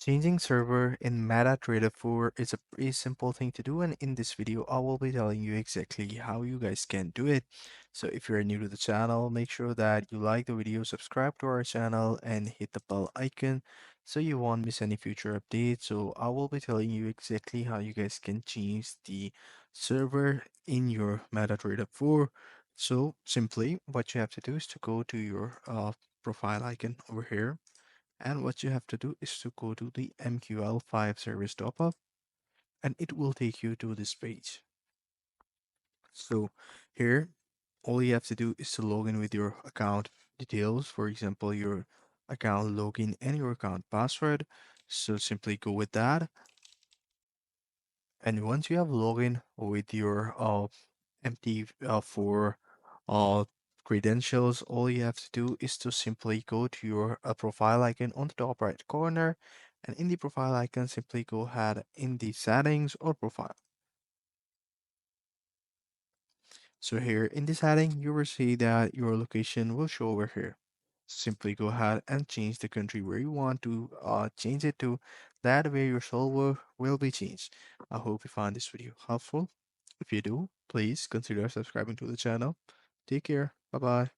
Changing server in MetaTrader 4 is a pretty simple thing to do, and in this video I will be telling you exactly how you guys can do it. So if you're new to the channel, make sure that you like the video, subscribe to our channel, and hit the bell icon so you won't miss any future updates. So I will be telling you exactly how you guys can change the server in your MetaTrader 4. So simply what you have to do is to go to your profile icon over here, and what you have to do is to go to the MQL5 service top-up, and it will take you to this page. So here, all you have to do is to log in with your account details, for example, your account login and your account password. So simply go with that. And once you have login with your MT4 uh, credentials, all you have to do is to simply go to your profile icon on the top right corner, and in the profile icon, simply go ahead in the settings or profile. So here in the setting, you will see that your location will show over here. Simply go ahead and change the country where you want to change it to. That way your server will be changed. I hope you found this video helpful. If you do, please consider subscribing to the channel. Take care. Bye bye.